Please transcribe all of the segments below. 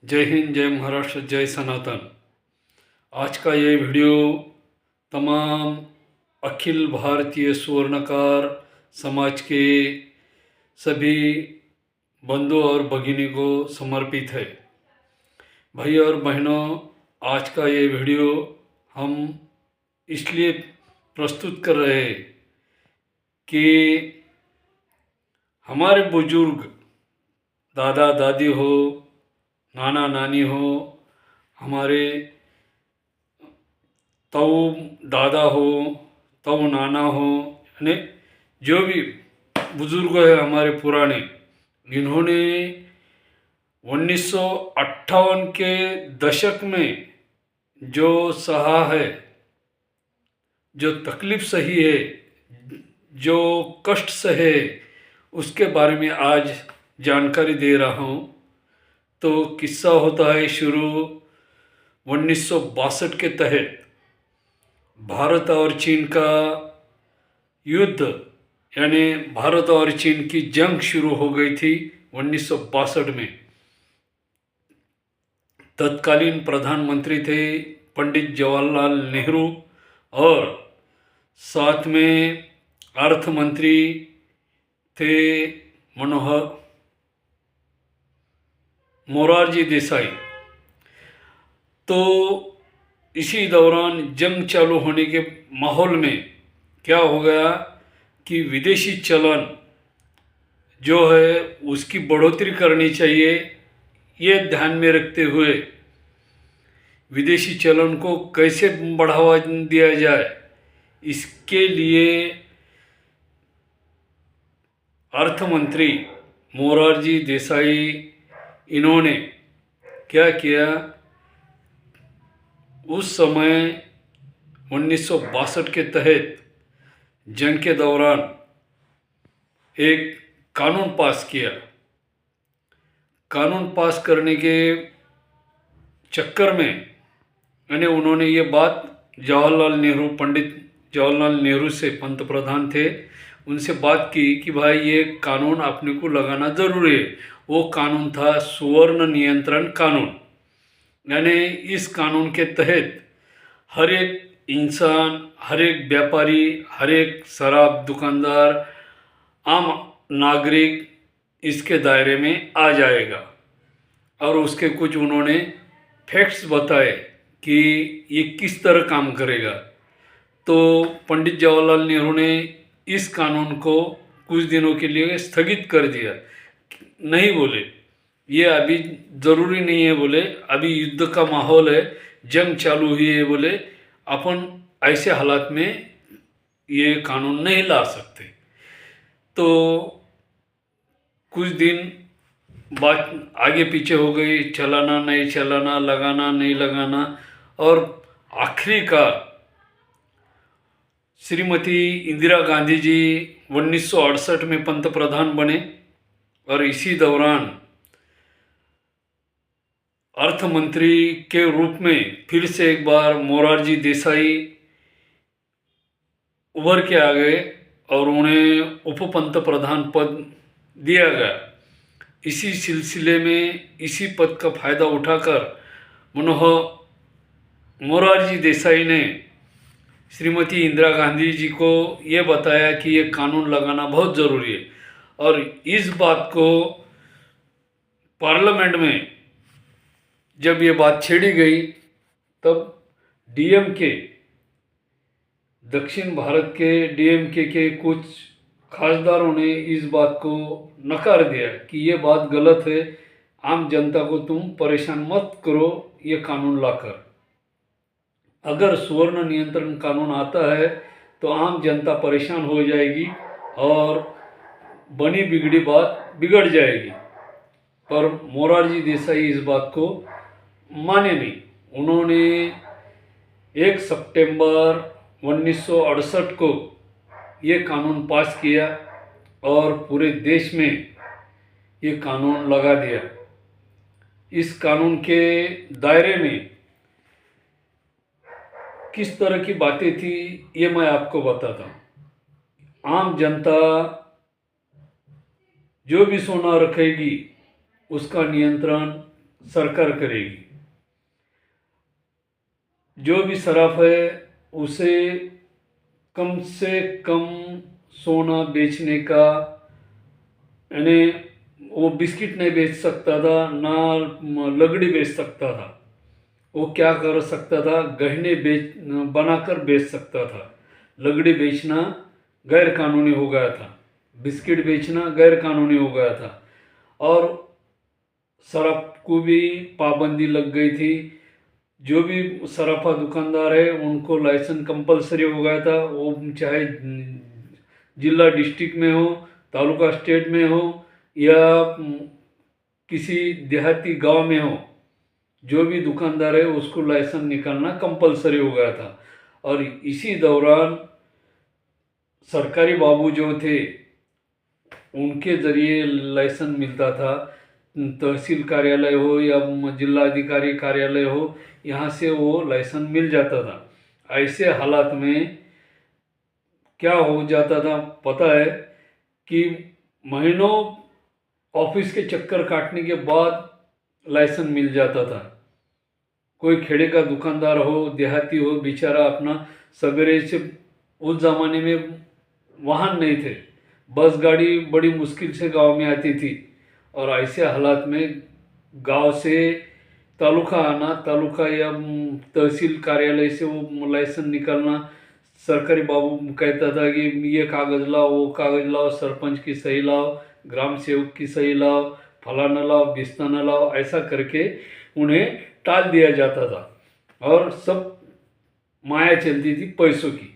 जय हिंद, जय महाराष्ट्र, जय सनातन। आज का ये वीडियो तमाम अखिल भारतीय स्वर्णकार समाज के सभी बंधु और भगिनी को समर्पित है। भाई और बहनों, आज का ये वीडियो हम इसलिए प्रस्तुत कर रहे हैं कि हमारे बुजुर्ग दादा दादी हो, नाना नानी हो, हमारे ताऊ दादा हो, ताऊ नाना हो, यानी जो भी बुजुर्ग है हमारे पुराने, इन्होंने 1958 के दशक में जो सहा है, जो तकलीफ सही है, जो कष्ट सहे, उसके बारे में आज जानकारी दे रहा हूँ। तो किस्सा होता है शुरू 1962 के तहत भारत और चीन का युद्ध, यानी भारत और चीन की जंग शुरू हो गई थी 1962 में। तत्कालीन प्रधानमंत्री थे पंडित जवाहरलाल नेहरू और साथ में अर्थ मंत्री थे मोरारजी देसाई। तो इसी दौरान जंग चालू होने के माहौल में क्या हो गया कि विदेशी चलन जो है उसकी बढ़ोतरी करनी चाहिए। ये ध्यान में रखते हुए विदेशी चलन को कैसे बढ़ावा दिया जाए, इसके लिए अर्थ मंत्री मोरारजी देसाई इन्होंने क्या किया, उस समय 1962 के तहत जंग के दौरान एक कानून पास किया। कानून पास करने के चक्कर में यानी उन्होंने ये बात पंडित जवाहरलाल नेहरू से, पंत प्रधान थे, उनसे बात की कि भाई ये कानून अपने को लगाना ज़रूरी है। वो कानून था सुवर्ण नियंत्रण कानून। यानी इस कानून के तहत हर एक इंसान, हर एक व्यापारी, हर एक शराब दुकानदार, आम नागरिक इसके दायरे में आ जाएगा। और उसके कुछ उन्होंने फैक्ट्स बताए कि ये किस तरह काम करेगा। तो पंडित जवाहरलाल नेहरू ने इस कानून को कुछ दिनों के लिए स्थगित कर दिया। नहीं बोले ये अभी ज़रूरी नहीं है, बोले अभी युद्ध का माहौल है, जंग चालू हुई है, बोले अपन ऐसे हालात में ये कानून नहीं ला सकते। तो कुछ दिन बात आगे पीछे हो गई, चलाना नहीं चलाना, लगाना नहीं लगाना, और आखिरी का श्रीमती इंदिरा गांधी जी 1968 में पंत प्रधान बने और इसी दौरान अर्थ मंत्री के रूप में फिर से एक बार मोरारजी देसाई उभर के आ गए और उन्हें उप पंत प्रधान पद दिया गया। इसी सिलसिले में इसी पद का फायदा उठाकर मोरारजी देसाई ने श्रीमती इंदिरा गांधी जी को ये बताया कि ये कानून लगाना बहुत ज़रूरी है। और इस बात को पार्लियामेंट में जब ये बात छेड़ी गई, तब डीएमके, दक्षिण भारत के डीएमके के कुछ खासदारों ने इस बात को नकार दिया कि ये बात गलत है, आम जनता को तुम परेशान मत करो ये कानून लाकर। अगर सुवर्ण नियंत्रण कानून आता है तो आम जनता परेशान हो जाएगी और बनी बिगड़ी बात बिगड़ जाएगी। पर मोरारजी देसाई इस बात को माने नहीं। उन्होंने 1 सितंबर 1968 को ये कानून पास किया और पूरे देश में ये कानून लगा दिया। इस कानून के दायरे में किस तरह की बातें थी ये मैं आपको बताता हूँ। आम जनता जो भी सोना रखेगी उसका नियंत्रण सरकार करेगी। जो भी सराफ है उसे कम से कम सोना बेचने का, यानी वो बिस्किट नहीं बेच सकता था, ना लगड़ी बेच सकता था। वो क्या कर सकता था, गहने बनाकर बेच सकता था। लगड़ी बेचना गैर कानूनी हो गया था, बिस्किट बेचना गैर कानूनी हो गया था, और शराब को भी पाबंदी लग गई थी। जो भी सराफा दुकानदार है उनको लाइसेंस कंपलसरी हो गया था। वो चाहे जिला डिस्ट्रिक्ट में हो, तालुका स्टेट में हो, या किसी देहाती गांव में हो, जो भी दुकानदार है उसको लाइसेंस निकालना कंपलसरी हो गया था। और इसी दौरान सरकारी बाबू जो थे उनके ज़रिए लाइसेंस मिलता था। तहसील कार्यालय हो या जिला अधिकारी कार्यालय हो, यहाँ से वो लाइसेंस मिल जाता था। ऐसे हालात में क्या हो जाता था पता है कि महीनों ऑफिस के चक्कर काटने के बाद लाइसेंस मिल जाता था। कोई खेड़े का दुकानदार हो, देहाती हो, बेचारा अपना सवेरे से, उस ज़माने में वाहन नहीं थे, बस गाड़ी बड़ी मुश्किल से गांव में आती थी, और ऐसे हालात में गांव से तालुका आना, तालुका या तहसील कार्यालय से वो लाइसेंस निकालना, सरकारी बाबू कहता था कि ये कागज़ लाओ, वो कागज़ लाओ, सरपंच की सही लाओ, ग्राम सेवक की सही लाओ, फलाना लाओ, बिस्ताना लाओ, ऐसा करके उन्हें टाल दिया जाता था। और सब माया चलती थी पैसों की।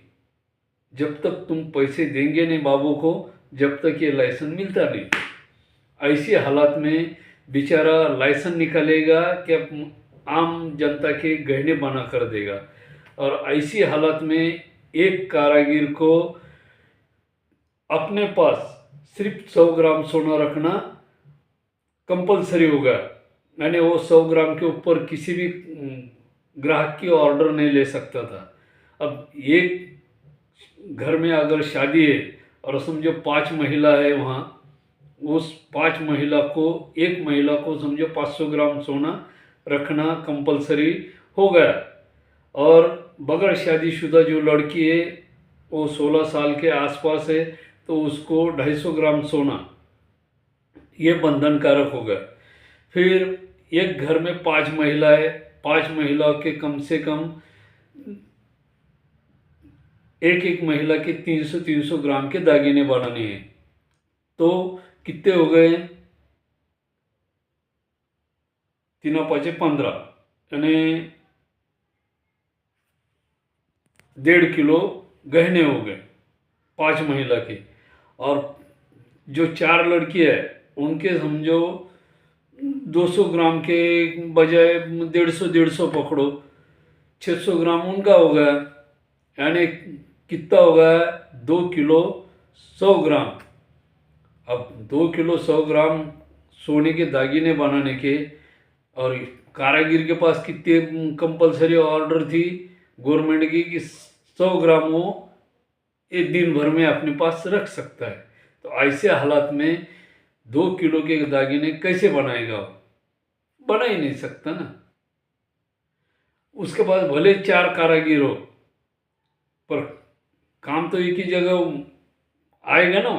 जब तक तुम पैसे देंगे नहीं बाबू को, जब तक ये लाइसेंस मिलता नहीं। ऐसी हालात में बेचारा लाइसेंस निकालेगा कि आम जनता के गहने बना कर देगा। और ऐसी हालत में एक कारागिर को अपने पास सिर्फ 100 ग्राम सोना रखना कंपलसरी होगा, यानी वो 100 ग्राम के ऊपर किसी भी ग्राहक की ऑर्डर नहीं ले सकता था। अब एक घर में अगर शादी है और समझो 5 महिला है वहाँ, उस 5 महिला को, एक महिला को समझो 500 ग्राम सोना रखना कंपलसरी हो गया। और बगैर शादीशुदा जो लड़की है वो 16 साल के आसपास है, तो उसको 250 ग्राम सोना ये बंधनकारक हो गया। फिर एक घर में 5 महिलाएं, 5 महिलाओं के कम से कम एक एक महिला के 300-300 ग्राम के दागिने बनाने हैं। तो कितने हो गए, 3×5=15, यानी 1.5 किलो गहने हो गए 5 महिला के। और जो 4 लड़की है उनके समझो 200 ग्राम के बजाय 150 पकड़ो, 600 ग्राम उनका हो गया, यानी कितना हो गया, 2 किलो 100 ग्राम। अब 2 किलो 100 ग्राम सोने के दागिने बनाने के, और कारागिर के पास कितने कंपलसरी ऑर्डर थी गवर्नमेंट की कि 100 ग्राम वो एक दिन भर में अपने पास रख सकता है। तो ऐसे हालात में 2 किलो के दागिने कैसे बनाएगा, बना ही नहीं सकता ना। उसके बाद भले 4 कारागिर हो, पर काम तो एक ही जगह आएगा ना,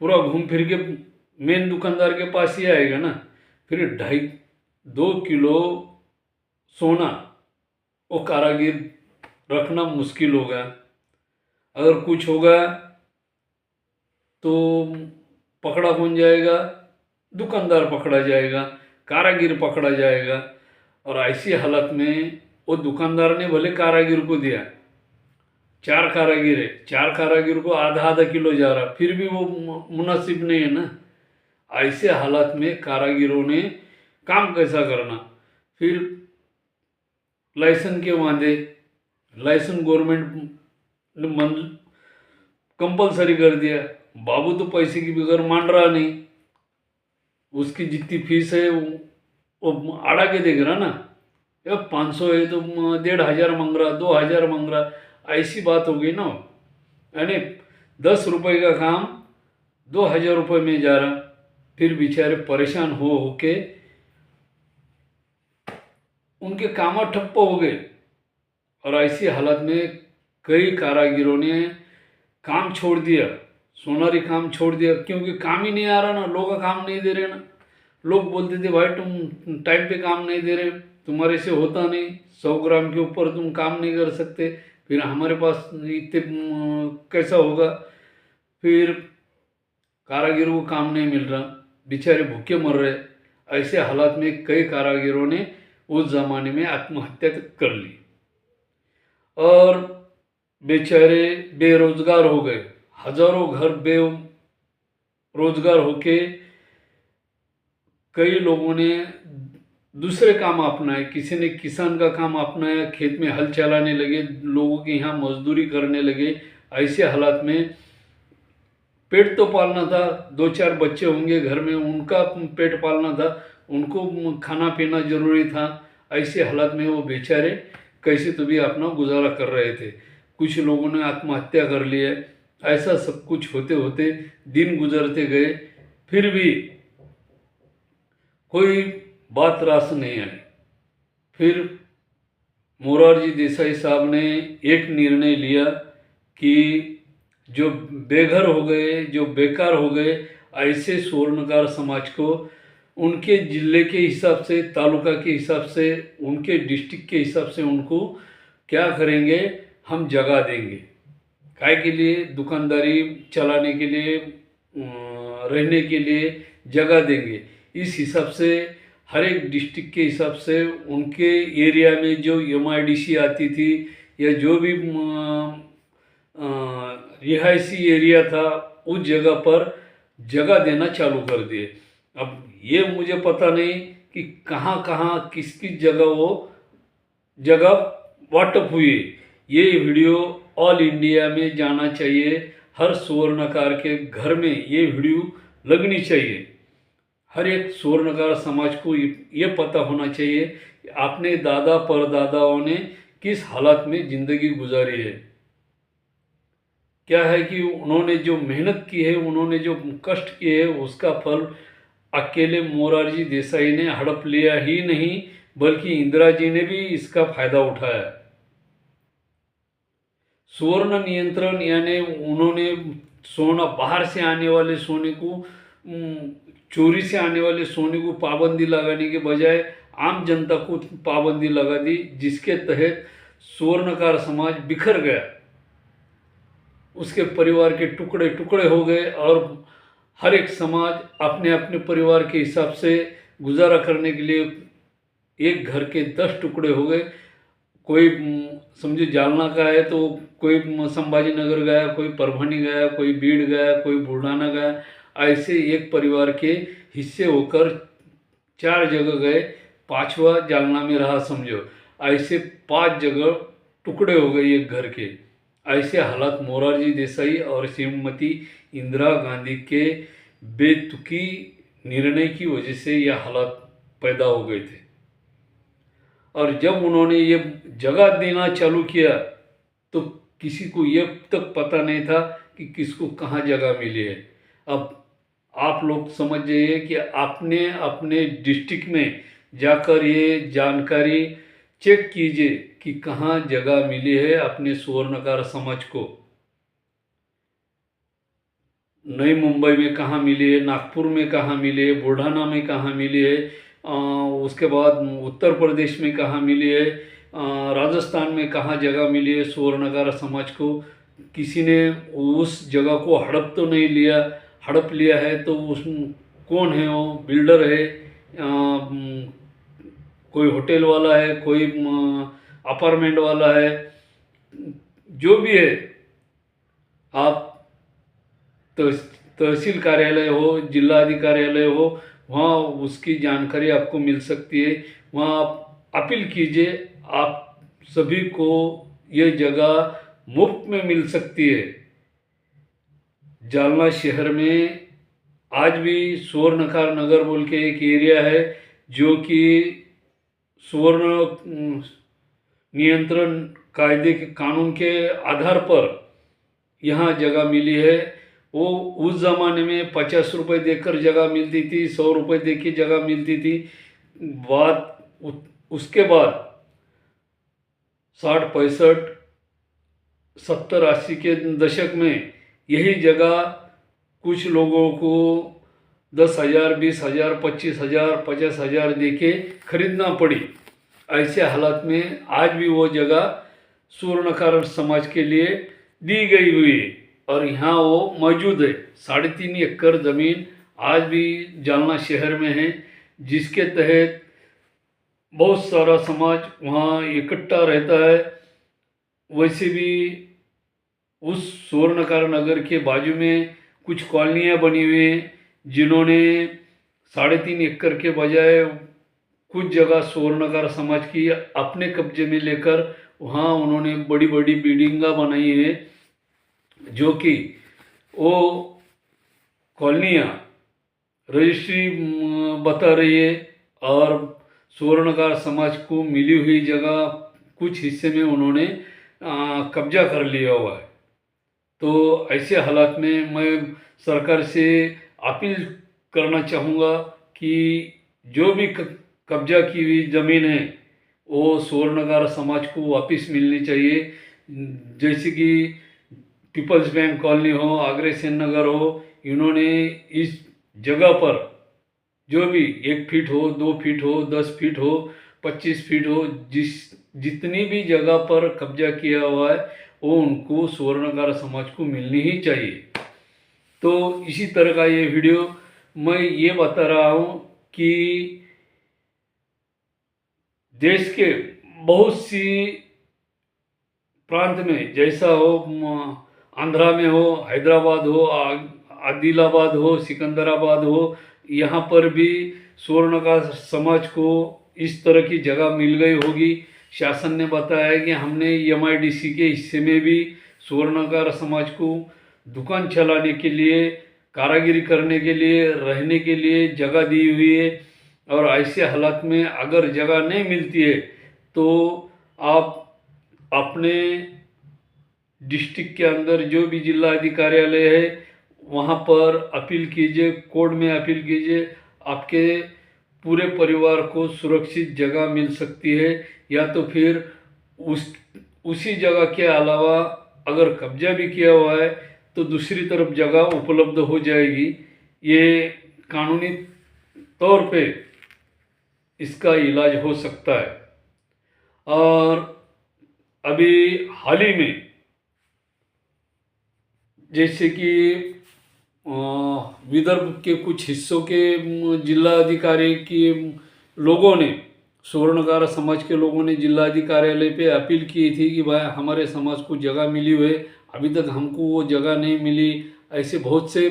पूरा घूम फिर के मेन दुकानदार के पास ही आएगा ना। फिर 2 किलो सोना वो कारागिर रखना मुश्किल होगा। अगर कुछ होगा तो पकड़ा कौन जाएगा, दुकानदार पकड़ा जाएगा, कारागिर पकड़ा जाएगा। और ऐसी हालत में वो दुकानदार ने भले कारागिर को दिया, 4 कारागिर है, 4 कारागिर को आधा किलो जा रहा, फिर भी वो मुनासिब नहीं है ना। ऐसे हालत में कारागिरों ने काम कैसा करना। फिर लाइसेंस के वादे, लाइसेंस गवर्नमेंट ने कंपलसरी कर दिया। बाबू तो पैसे की बगैर मान रहा नहीं, उसकी जितनी फीस है वो आड़ा के देख रहा ना। या 500 है तो 1,500 मांग रहा, 2,000 मांग रहा, ऐसी बात हो गई ना। यानी 10 रुपये का काम 2,000 रुपये में जा रहा। फिर बेचारे परेशान हो के उनके काम ठप्प हो गए। और ऐसी हालत में कई कारागिरों ने काम छोड़ दिया, सोनारी काम छोड़ दिया, क्योंकि काम ही नहीं आ रहा ना, लोग काम नहीं दे रहे ना। लोग बोलते थे भाई तुम टाइम पे काम नहीं दे रहे, तुम्हारे से होता नहीं, 100 ग्राम के ऊपर तुम काम नहीं कर सकते, फिर हमारे पास इतने कैसा होगा। फिर कारागिरों को काम नहीं मिल रहा, बेचारे भूखे मर रहे। ऐसे हालात में कई कारागिरों ने उस ज़माने में आत्महत्या तक कर ली और बेचारे बेरोजगार हो गए। हजारों घर बेरोजगार होके कई लोगों ने दूसरे काम अपनाए, किसी ने किसान का काम अपनाया, खेत में हल चलाने लगे, लोगों के यहाँ मजदूरी करने लगे। ऐसे हालात में पेट तो पालना था, 2-4 बच्चे होंगे घर में, उनका पेट पालना था, उनको खाना पीना जरूरी था। ऐसे हालात में वो बेचारे कैसे तो भी अपना गुजारा कर रहे थे। कुछ लोगों ने आत्महत्या कर लिया। ऐसा सब कुछ होते होते दिन गुजरते गए, फिर भी कोई बात रास नहीं आई। फिर मोरारजी देसाई साहब ने एक निर्णय लिया कि जो बेघर हो गए, जो बेकार हो गए, ऐसे स्वर्णकार समाज को उनके जिले के हिसाब से, तालुका के हिसाब से, उनके डिस्ट्रिक्ट के हिसाब से उनको क्या करेंगे, हम जगह देंगे। काय के लिए? दुकानदारी चलाने के लिए, रहने के लिए जगह देंगे। इस हिसाब से हर एक डिस्ट्रिक्ट के हिसाब से उनके एरिया में जो MIDC आती थी या जो भी रिहायशी एरिया था, उस जगह पर जगह देना चालू कर दिए। अब ये मुझे पता नहीं कि कहाँ कहाँ किस किस जगह वो जगह वाटप हुई। ये वीडियो ऑल इंडिया में जाना चाहिए, हर स्वर्णकार के घर में ये वीडियो लगनी चाहिए। हर एक स्वर्णकार समाज को ये पता होना चाहिए कि अपने दादा परदादाओं ने किस हालत में ज़िंदगी गुजारी है। क्या है कि उन्होंने जो मेहनत की है, उन्होंने जो कष्ट किए है, उसका फल अकेले मोरारजी देसाई ने हड़प लिया ही नहीं, बल्कि इंदिरा जी ने भी इसका फायदा उठाया। सुवर्ण नियंत्रण यानी उन्होंने सोना, बाहर से आने वाले सोने को, चोरी से आने वाले सोने को पाबंदी लगाने के बजाय आम जनता को पाबंदी लगा दी, जिसके तहत स्वर्णकार समाज बिखर गया, उसके परिवार के टुकड़े टुकड़े हो गए और हर एक समाज अपने अपने परिवार के हिसाब से गुजारा करने के लिए एक घर के 10 टुकड़े हो गए। कोई समझो जालना का है तो कोई संभाजी नगर गया, कोई परभणी गया, कोई बीड़ गया, कोई बुल्ढाना गया। ऐसे एक परिवार के हिस्से होकर 4 जगह गए, 5वां जालना में रहा समझो। ऐसे 5 जगह टुकड़े हो गए एक घर के। ऐसे हालात मोरारजी देसाई और श्रीमती इंदिरा गांधी के बेतुकी निर्णय की वजह से यह हालात पैदा हो गए थे। और जब उन्होंने ये जगह देना चालू किया तो किसी को ये तक पता नहीं था कि किसको कहाँ जगह मिली है। अब आप लोग समझ जाइए कि आपने अपने डिस्ट्रिक्ट में जाकर ये जानकारी चेक कीजिए कि कहाँ जगह मिली है अपने स्वर्णकार समाज को। नई मुंबई में कहाँ मिली है, नागपुर में कहाँ मिली है, बुल्ढाना में कहाँ मिली है, उसके बाद उत्तर प्रदेश में कहाँ मिली है, राजस्थान में कहाँ जगह मिली है स्वर्णकार समाज को। किसी ने उस जगह को हड़प तो नहीं लिया, हड़प लिया है तो उस कौन है, वो बिल्डर है, कोई होटल वाला है, कोई अपार्टमेंट वाला है, जो भी है, आप तहसील कार्यालय हो, जिला अधिकार्यालय हो, वहाँ उसकी जानकारी आपको मिल सकती है। वहाँ आप अपील कीजिए, आप सभी को ये जगह मुफ्त में मिल सकती है। जालना शहर में आज भी स्वर्णकार नगर बोल के एक एरिया है जो कि स्वर्ण नियंत्रण कायदे के कानून के आधार पर यहाँ जगह मिली है। वो उस ज़माने में 50 रुपये देकर जगह मिलती थी, 100 रुपये दे के जगह मिलती थी। बात उसके बाद 60, 65, 70, 80 के दशक में यही जगह कुछ लोगों को 10,000, 20,000, 25,000, 50,000 दे के खरीदना पड़ी। ऐसे हालात में आज भी वो जगह स्वर्णकार समाज के लिए दी गई हुई है और यहाँ वो मौजूद है। 3.5 एकड़ ज़मीन आज भी जालना शहर में है, जिसके तहत बहुत सारा समाज वहाँ इकट्ठा रहता है। वैसे भी उस स्वर्णकार नगर के बाजू में कुछ कॉलोनियाँ बनी हुई हैं, जिन्होंने 3.5 एकड़ के बजाय कुछ जगह स्वर्णकार समाज की अपने कब्जे में लेकर वहाँ उन्होंने बड़ी बड़ी बिल्डिंगा बनाई है, जो कि वो कॉलोनियाँ रजिस्ट्री बता रही है और स्वर्णकार समाज को मिली हुई जगह कुछ हिस्से में उन्होंने कब्जा कर लिया हुआ है। तो ऐसे हालात में मैं सरकार से अपील करना चाहूँगा कि जो भी कब्जा की हुई ज़मीन है वो स्वर्णकार समाज को वापस मिलनी चाहिए। जैसे कि पीपल्स बैंक कॉलोनी हो, अग्रसेन नगर हो, इन्होंने इस जगह पर जो भी 1 फीट हो, 2 फीट हो, 10 फीट हो, 25 फीट हो, जितनी भी जगह पर कब्जा किया हुआ है वो उनको स्वर्णकार समाज को मिलनी ही चाहिए। तो इसी तरह का ये वीडियो मैं ये बता रहा हूँ कि देश के बहुत सी प्रांत में, जैसा हो आंध्रा में हो, हैदराबाद हो, आदिलाबाद हो, सिकंदराबाद हो, यहाँ पर भी स्वर्णकार समाज को इस तरह की जगह मिल गई होगी। शासन ने बताया कि हमने MIDC के हिस्से में भी स्वर्णकार समाज को दुकान चलाने के लिए, कारागिरी करने के लिए, रहने के लिए जगह दी हुई है। और ऐसे हालात में अगर जगह नहीं मिलती है तो आप अपने डिस्ट्रिक्ट के अंदर जो भी जिला अधिकार्यालय है वहाँ पर अपील कीजिए, कोर्ट में अपील कीजिए। आपके पूरे परिवार को सुरक्षित जगह मिल सकती है, या तो फिर उसी जगह के अलावा अगर कब्जा भी किया हुआ है तो दूसरी तरफ जगह उपलब्ध हो जाएगी। ये कानूनी तौर पे इसका इलाज हो सकता है। और अभी हाल ही में जैसे कि विदर्भ के कुछ हिस्सों के जिलाधिकारी की लोगों ने, स्वर्णकार समाज के लोगों ने जिलाधिकार्यालय पे अपील की थी कि भाई हमारे समाज को जगह मिली हुई है, अभी तक हमको वो जगह नहीं मिली। ऐसे बहुत से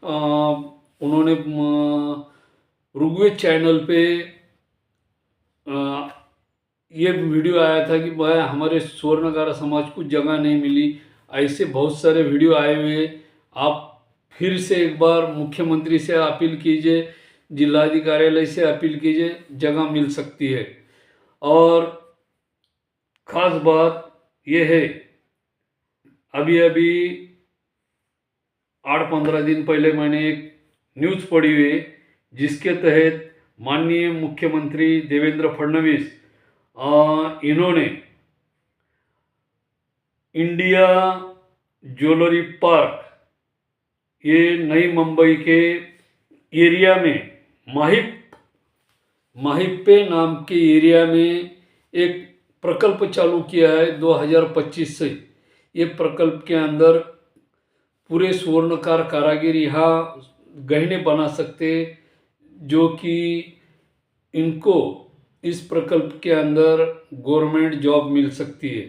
उन्होंने ऋग्वेद चैनल पे ये वीडियो आया था कि भाई हमारे स्वर्णकार समाज को जगह नहीं मिली। ऐसे बहुत सारे वीडियो आए हुए। आप फिर से एक बार मुख्यमंत्री से अपील कीजिए, जिलाधिकार्यालय से अपील कीजिए, जगह मिल सकती है। और ख़ास बात यह है, अभी 8-15 दिन पहले मैंने एक न्यूज़ पढ़ी हुई है, जिसके तहत माननीय मुख्यमंत्री देवेंद्र फडणवीस इन्होंने इंडिया ज्वेलरी पार्क, ये नई मुंबई के एरिया में माहिप्पे नाम के एरिया में एक प्रकल्प चालू किया है 2025 से। ये प्रकल्प के अंदर पूरे स्वर्णकार कारागिर यहाँ गहने बना सकते, जो कि इनको इस प्रकल्प के अंदर गवर्नमेंट जॉब मिल सकती है।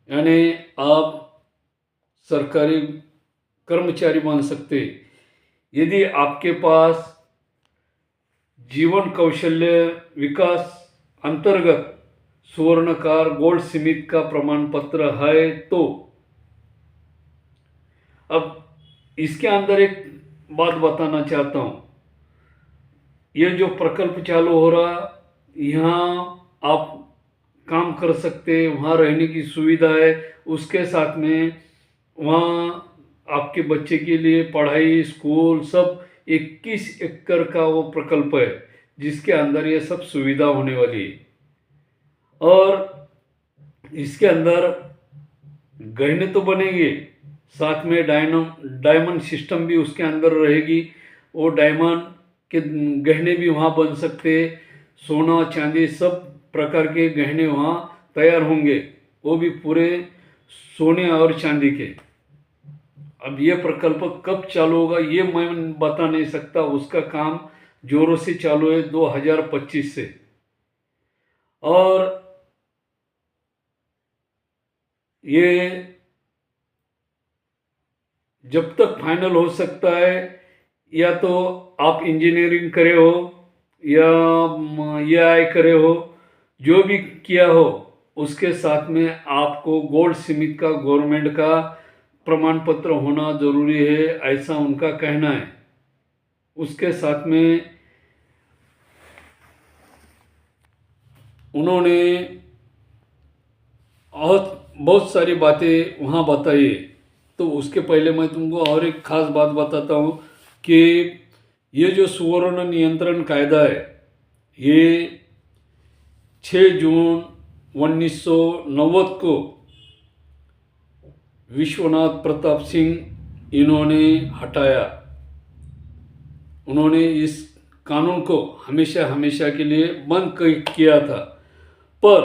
यानी आप सरकारी कर्मचारी बन सकते यदि आपके पास जीवन कौशल्य विकास अंतर्गत स्वर्णकार गोल्ड स्मिथ का प्रमाण पत्र है तो। अब इसके अंदर एक बात बताना चाहता हूँ, ये जो प्रकल्प चालू हो रहा, यहाँ आप काम कर सकते, वहाँ रहने की सुविधा है, उसके साथ में वहाँ आपके बच्चे के लिए पढ़ाई, स्कूल सब 21 एकड़ का वो प्रकल्प है, जिसके अंदर ये सब सुविधा होने वाली है। और इसके अंदर गहने तो बनेंगे, साथ में डायमंड सिस्टम भी उसके अंदर रहेगी। वो डायमंड के गहने भी वहाँ बन सकते, सोना चांदी सब प्रकार के गहने वहाँ तैयार होंगे, वो भी पूरे सोने और चांदी के। अब ये प्रकल्प कब चालू होगा ये मैं बता नहीं सकता, उसका काम जोरों से चालू है 2025 से। और ये जब तक फाइनल हो सकता है, या तो आप इंजीनियरिंग करे हो या AI करे हो, जो भी किया हो उसके साथ में आपको गोल्ड स्मिथ का गवर्नमेंट का प्रमाण पत्र होना ज़रूरी है, ऐसा उनका कहना है। उसके साथ में उन्होंने और बहुत सारी बातें वहाँ बताई है। तो उसके पहले मैं तुमको और एक खास बात बताता हूँ कि ये जो सुवर्ण नियंत्रण कायदा है, ये 6 जून 1990 को विश्वनाथ प्रताप सिंह इन्होंने हटाया। उन्होंने इस कानून को हमेशा हमेशा के लिए बंद किया था, पर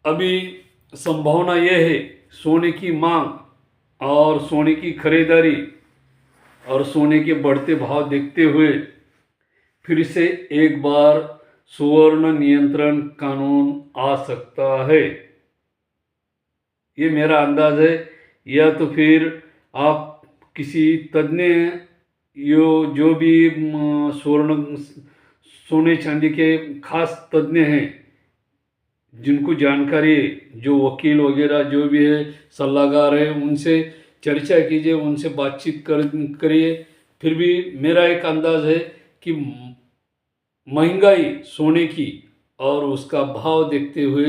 अभी संभावना यह है, सोने की मांग और सोने की खरीदारी और सोने के बढ़ते भाव देखते हुए फिर से एक बार सुवर्ण नियंत्रण कानून आ सकता है, ये मेरा अंदाज है। या तो फिर आप किसी तज्ञ जो भी सोने चांदी के खास तज्ञ हैं, जिनको जानकारी है, जो वकील वगैरह जो भी है सलाहकार है, उनसे चर्चा कीजिए, उनसे बातचीत करिए। फिर भी मेरा एक अंदाज है कि महंगाई सोने की और उसका भाव देखते हुए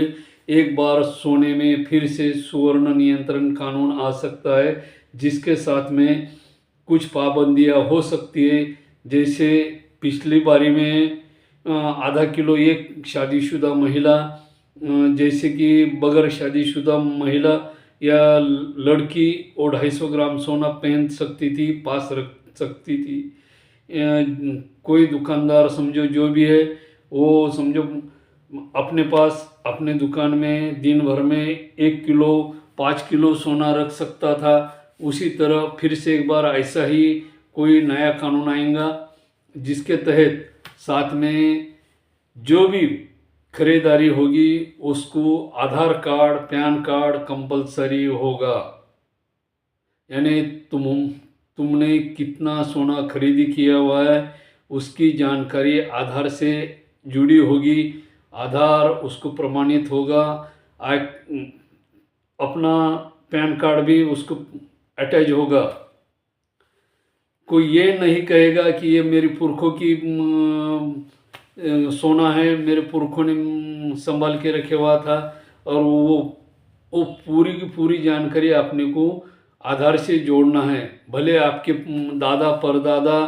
एक बार सोने में फिर से सुवर्ण नियंत्रण कानून आ सकता है, जिसके साथ में कुछ पाबंदियां हो सकती है। जैसे पिछली बारी में आधा किलो एक शादीशुदा महिला, जैसे कि बगैर शादीशुदा महिला या लड़की वो 250 ग्राम सोना पहन सकती थी, पास रख सकती थी। कोई दुकानदार समझो जो भी है वो समझो अपने पास अपने दुकान में दिन भर में 1 किलो 5 किलो सोना रख सकता था। उसी तरह फिर से एक बार ऐसा ही कोई नया कानून आएगा, जिसके तहत साथ में जो भी खरीदारी होगी उसको आधार कार्ड पैन कार्ड कंपलसरी होगा। यानी तुमने कितना सोना खरीदी किया हुआ है उसकी जानकारी आधार से जुड़ी होगी, आधार उसको प्रमाणित होगा। अपना पैन कार्ड भी उसको अटैच होगा। कोई ये नहीं कहेगा कि ये मेरे पुरखों की सोना है, मेरे पुरखों ने संभाल के रखे हुआ था, और वो पूरी की पूरी जानकारी अपने को आधार से जोड़ना है। भले आपके दादा परदादा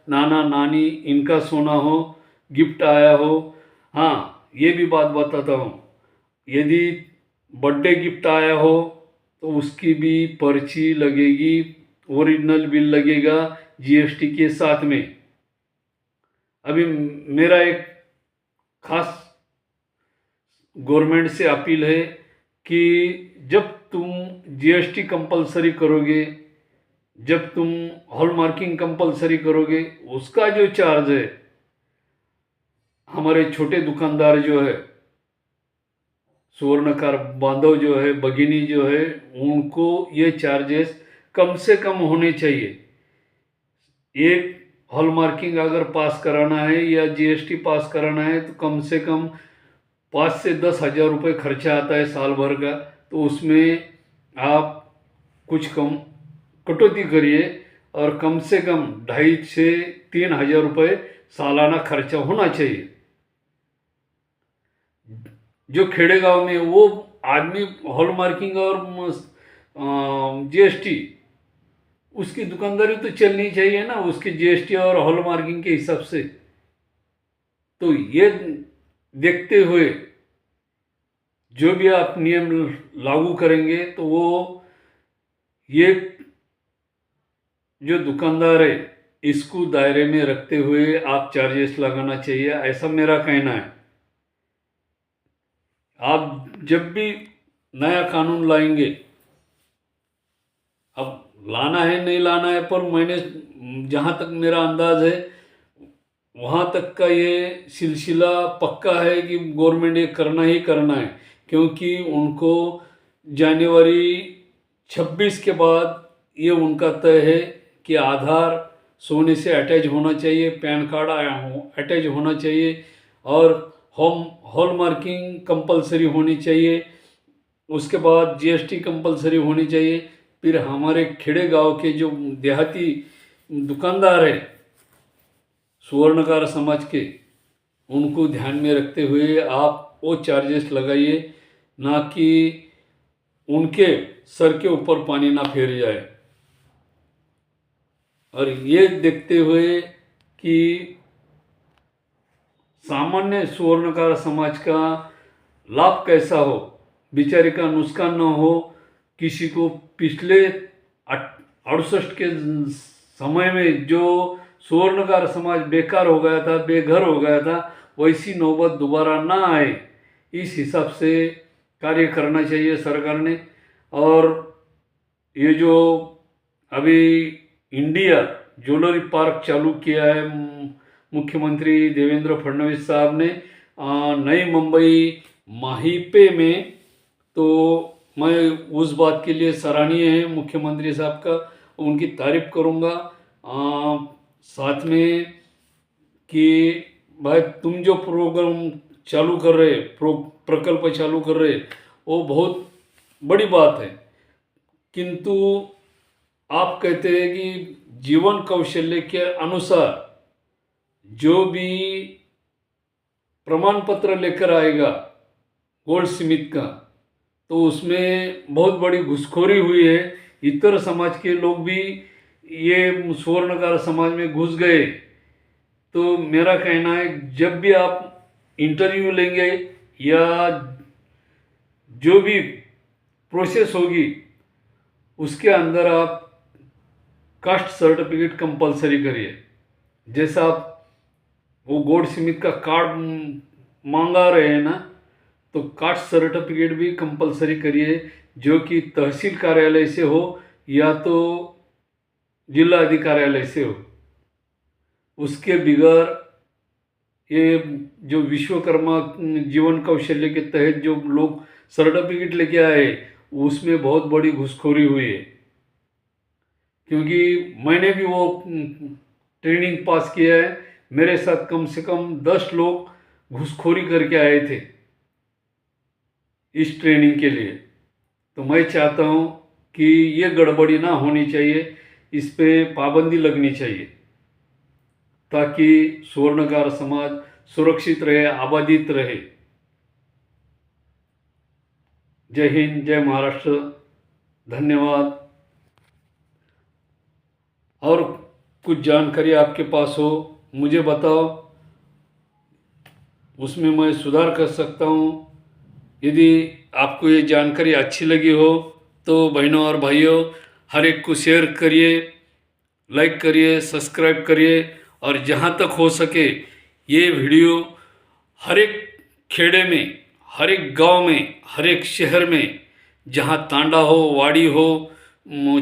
नाना नानी इनका सोना हो, गिफ्ट आया हो। हाँ, ये भी बात बताता हूँ, यदि बर्थडे गिफ्ट आया हो तो उसकी भी पर्ची लगेगी, ओरिजिनल बिल लगेगा GST के साथ में। अभी मेरा एक खास गवर्नमेंट से अपील है कि जब तुम GST कंपलसरी करोगे, जब तुम हॉलमार्किंग कंपलसरी करोगे, उसका जो चार्ज है, हमारे छोटे दुकानदार जो है, सुवर्णकार बांधव जो है, भगिनी जो है, उनको ये चार्जेस कम से कम होने चाहिए। एक हॉलमार्किंग अगर पास कराना है या GST पास कराना है तो कम से कम 5 से 10 हज़ार रुपये खर्चा आता है साल भर का। तो उसमें आप कुछ कम कटौती करिए और कम से कम 2.5 से 3 हज़ार रुपये सालाना खर्चा होना चाहिए। जो खेड़े गांव में वो आदमी हॉलमार्किंग और GST उसकी दुकानदारी तो चलनी चाहिए ना, उसकी GST और हॉलमार्किंग के हिसाब से। तो ये देखते हुए जो भी आप नियम लागू करेंगे तो वो ये जो दुकानदार है इसको दायरे में रखते हुए आप चार्जेस लगाना चाहिए, ऐसा मेरा कहना है। आप जब भी नया कानून लाएंगे, अब लाना है नहीं लाना है, पर मैंने जहाँ तक मेरा अंदाज है वहाँ तक का ये सिलसिला पक्का है कि गवर्नमेंट ये करना ही करना है, क्योंकि उनको जनवरी 26 के बाद ये उनका तय है कि आधार सोने से अटैच होना चाहिए, पैन कार्ड अटैच होना चाहिए और हॉलमार्किंग कंपलसरी होनी चाहिए। उसके बाद जीएसटी कंपलसरी होनी चाहिए। फिर हमारे खेड़े गांव के जो देहाती दुकानदार है सुवर्णकार समाज के, उनको ध्यान में रखते हुए आप वो चार्जेस लगाइए, ना कि उनके सर के ऊपर पानी ना फेर जाए। और ये देखते हुए कि सामान्य सुवर्णकार समाज का लाभ कैसा हो, बेचारे का नुकसान न हो, किसी को पिछले 68 के समय में जो सुवर्णकार समाज बेकार हो गया था, बेघर हो गया था, वैसी नौबत दोबारा ना आए, इस हिसाब से कार्य करना चाहिए सरकार ने। और ये जो अभी इंडिया ज्वेलरी पार्क चालू किया है मुख्यमंत्री देवेंद्र फडणवीस साहब ने नई मुंबई माहिपे में, तो मैं उस बात के लिए सराहनीय है मुख्यमंत्री साहब का, उनकी तारीफ करूँगा। साथ में कि भाई तुम जो प्रोग्राम चालू कर रहे, प्रकल्प चालू कर रहे, वो बहुत बड़ी बात है, किंतु आप कहते हैं कि जीवन कौशल्य के अनुसार जो भी प्रमाण पत्र लेकर आएगा गोल्ड स्मिथ का, तो उसमें बहुत बड़ी घुसखोरी हुई है। इतर समाज के लोग भी ये सुवर्णकार समाज में घुस गए। तो मेरा कहना है जब भी आप इंटरव्यू लेंगे या जो भी प्रोसेस होगी उसके अंदर आप कास्ट सर्टिफिकेट कंपलसरी करिए। जैसा आप वो गोल्ड स्मिथ का कार्ड मांगा रहे हैं ना, तो कास्ट सर्टिफिकेट भी कंपलसरी करिए, जो कि तहसील कार्यालय से हो या तो जिला अधिकार्यालय से हो। उसके बगैर ये जो विश्वकर्मा जीवन कौशल्य के तहत जो लोग सर्टिफिकेट लेके आए, उसमें बहुत बड़ी घुसखोरी हुई है। क्योंकि मैंने भी वो ट्रेनिंग पास किया है, मेरे साथ कम से कम 10 लोग घुसखोरी करके आए थे इस ट्रेनिंग के लिए। तो मैं चाहता हूँ कि ये गड़बड़ी ना होनी चाहिए, इस पे पाबंदी लगनी चाहिए, ताकि सुवर्णकार समाज सुरक्षित रहे, आबादित रहे। जय हिंद, जय महाराष्ट्र, धन्यवाद। और कुछ जानकारी आपके पास हो मुझे बताओ, उसमें मैं सुधार कर सकता हूँ। यदि आपको ये जानकारी अच्छी लगी हो तो बहनों और भाइयों हर एक को शेयर करिए, लाइक करिए, सब्सक्राइब करिए, और जहाँ तक हो सके ये वीडियो हर एक खेड़े में, हर एक गांव में, हर एक शहर में जहाँ तांडा हो, वाड़ी हो,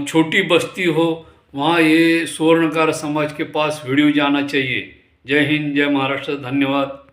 छोटी बस्ती हो, वहाँ ये सुवर्णकार समाज के पास वीडियो जाना चाहिए। जय हिंद, जय महाराष्ट्र, धन्यवाद।